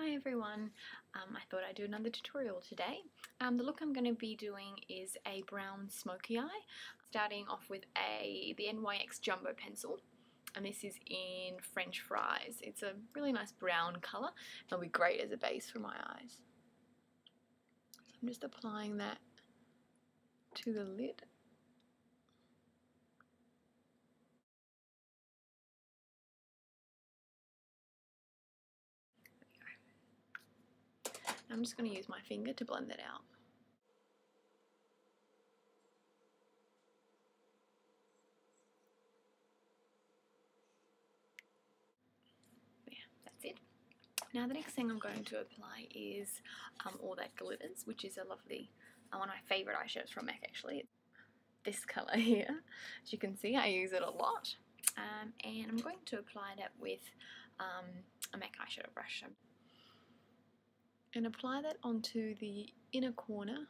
Hi everyone, I thought I'd do another tutorial today. The look I'm going to be doing is a brown smoky eye, starting off with the NYX Jumbo pencil, and this is in French Fries. It's a really nice brown colour, it'll be great as a base for my eyes. So I'm just applying that to the lid. I'm just going to use my finger to blend that out. Yeah, that's it. Now the next thing I'm going to apply is All That Glitters, which is a lovely, one of my favourite eyeshadows from MAC actually. This colour here, as you can see I use it a lot, and I'm going to apply that with a MAC eyeshadow brush. And apply that onto the inner corner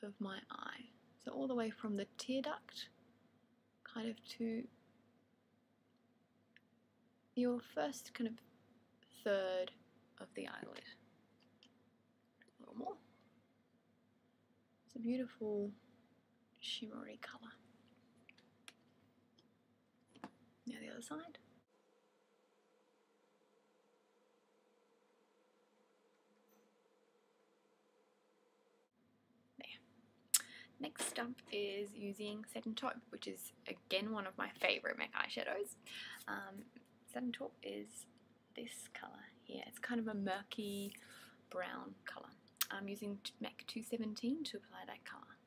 of my eye. So all the way from the tear duct kind of to your first kind of third of the eyelid. A little more. It's a beautiful shimmery colour. Now the other side. Next up is using Satin Taupe, which is again one of my favourite MAC eyeshadows. Satin Taupe is this colour here. It's kind of a murky brown colour. I'm using MAC 217 to apply that colour.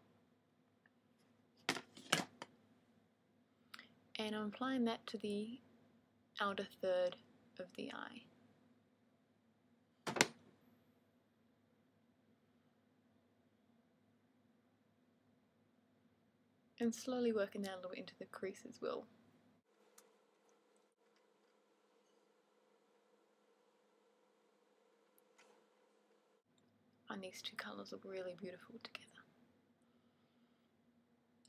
And I'm applying that to the outer third of the eye. And slowly working that a little bit into the crease as well. And these two colours look really beautiful together.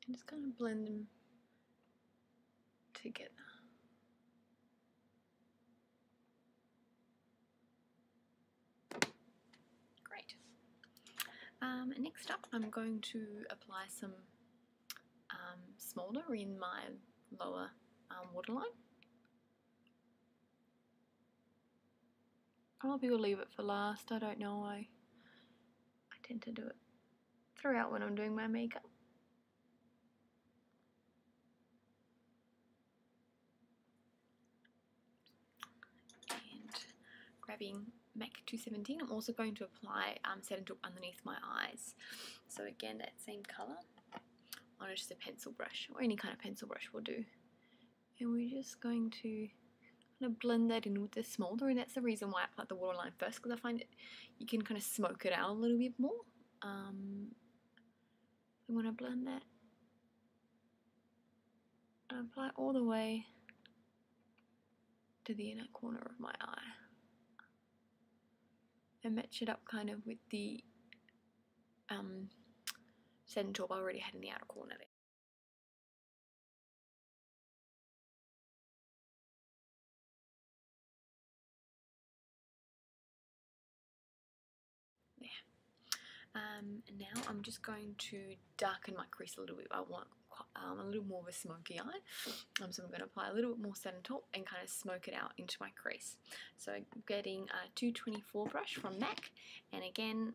And just kind of blend them together. Great. Next up I'm going to apply some Smolder in my lower waterline. A lot of people leave it for last, I don't know why. I tend to do it throughout when I'm doing my makeup. And grabbing MAC 217, I'm also going to apply Satin Taupe underneath my eyes. So again, that same colour on just a pencil brush, or any kind of pencil brush will do. And we're just going to kind of blend that in with the Smolder, and that's the reason why I apply the waterline first, because I find you can kind of smoke it out a little bit more. I'm going to blend that and apply all the way to the inner corner of my eye. And match it up kind of with the Satin Taupe I already had in the outer corner there. And now I'm just going to darken my crease a little bit. I want a little more of a smoky eye, so I'm going to apply a little bit more Satin Taupe and kind of smoke it out into my crease. So getting a 224 brush from MAC, and again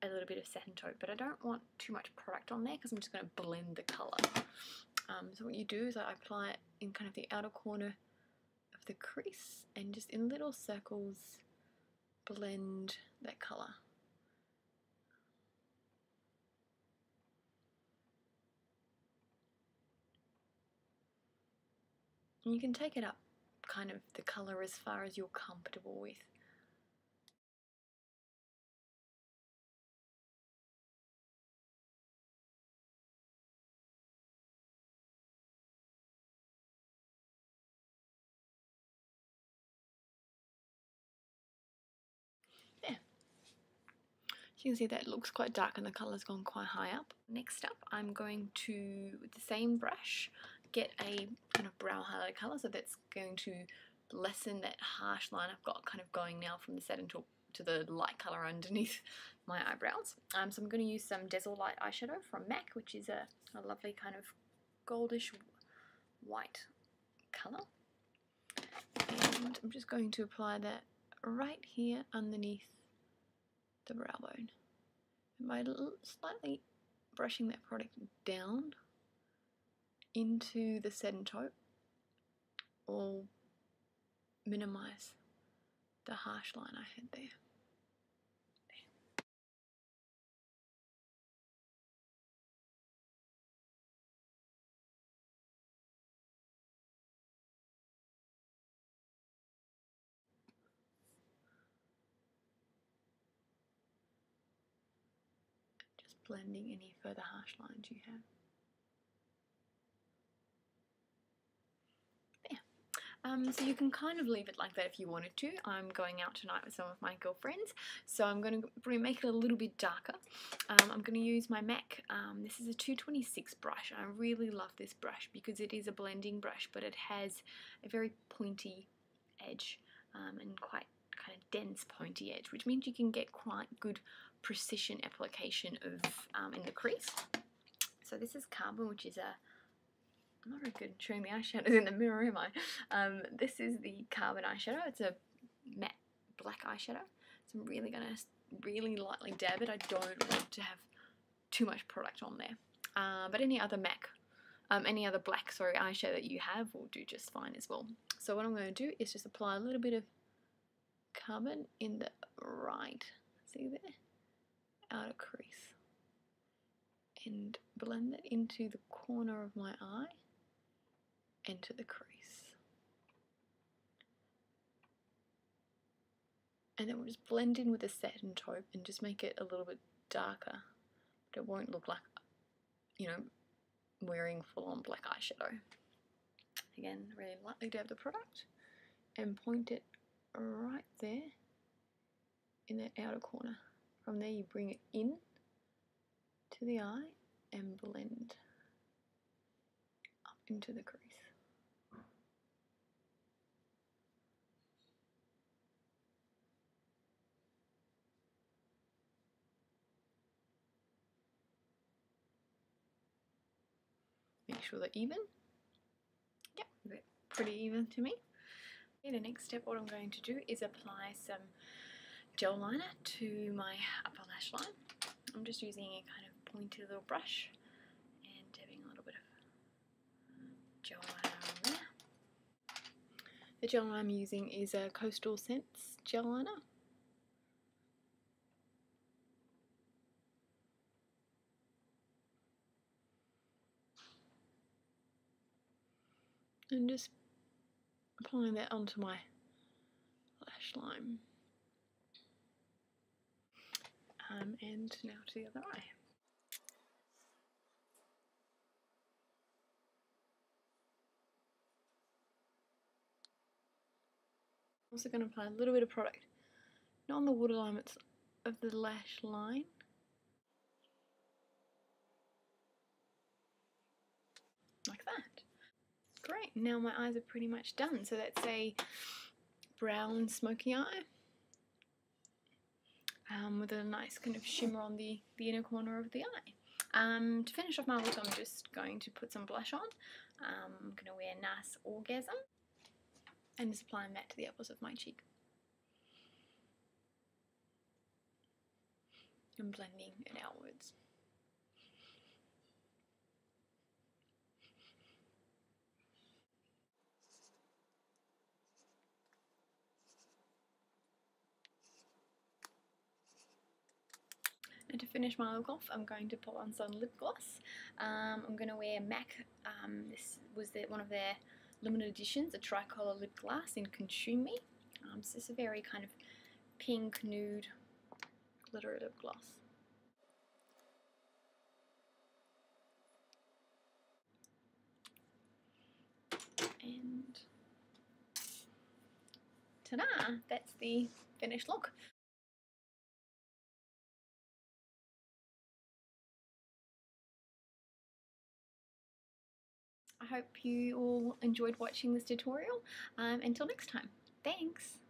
a little bit of Satin Taupe, but I don't want too much product on there because I'm just going to blend the colour. So what you do is I apply it in kind of the outer corner of the crease and just in little circles blend that colour. And you can take it up kind of the colour as far as you're comfortable with. There. So you can see that looks quite dark and the colour's gone quite high up. Next up I'm going to, with the same brush, get a kind of brow highlight colour, so that's going to lessen that harsh line I've got kind of going now from the Satin Taupe to the light colour underneath my eyebrows. So I'm going to use some Dazzle Light eyeshadow from MAC, which is a lovely kind of goldish white colour. And I'm just going to apply that right here underneath the brow bone. And by slightly brushing that product down into the Satin Taupe, will minimise the harsh line I had there. Just blending any further harsh lines you have. So you can kind of leave it like that if you wanted to. I'm going out tonight with some of my girlfriends, so I'm going to make it a little bit darker. I'm going to use my MAC. This is a 226 brush. I really love this brush because it is a blending brush, but it has a very pointy edge and quite kind of dense pointy edge, which means you can get quite good precision application of in the crease. So this is Carbon, which is a... I'm not very good at showing the eyeshadows in the mirror, am I? This is the Carbon eyeshadow. It's a matte black eyeshadow. So I'm really going to really lightly dab it. I don't want to have too much product on there. But any other MAC, any other black, eyeshadow that you have will do just fine as well. So what I'm going to do is just apply a little bit of Carbon in the right, see there, outer crease. And blend that into the corner of my eye. Into the crease, and then we'll just blend in with the Satin Taupe and just make it a little bit darker, but it won't look like, you know, wearing full-on black eyeshadow. Again, really lightly dab the product and point it right there in that outer corner. From there you bring it in to the eye and blend up into the crease. Make sure they're even. Yep, they're pretty even to me. Okay, the next step, what I'm going to do is apply some gel liner to my upper lash line. I'm just using a kind of pointy little brush and dabbing a little bit of gel liner on there. The gel liner I'm using is a Coastal Scents gel liner. And just applying that onto my lash line. And now to the other eye. I'm also going to apply a little bit of product, not on the waterline of the lash line. Like that. Great, now my eyes are pretty much done. So that's a brown smoky eye with a nice kind of shimmer on the inner corner of the eye. To finish off my look, I'm just going to put some blush on. I'm going to wear Nice Orgasm and just applying that to the apples of my cheek. And blending it outwards. And to finish my look off, I'm going to put on some lip gloss. I'm going to wear MAC. This was one of their limited editions, a tricolour lip gloss in Consume Me. So it's a very kind of pink, nude, glittery lip gloss. And ta-da! That's the finished look. I hope you all enjoyed watching this tutorial. Until next time, thanks!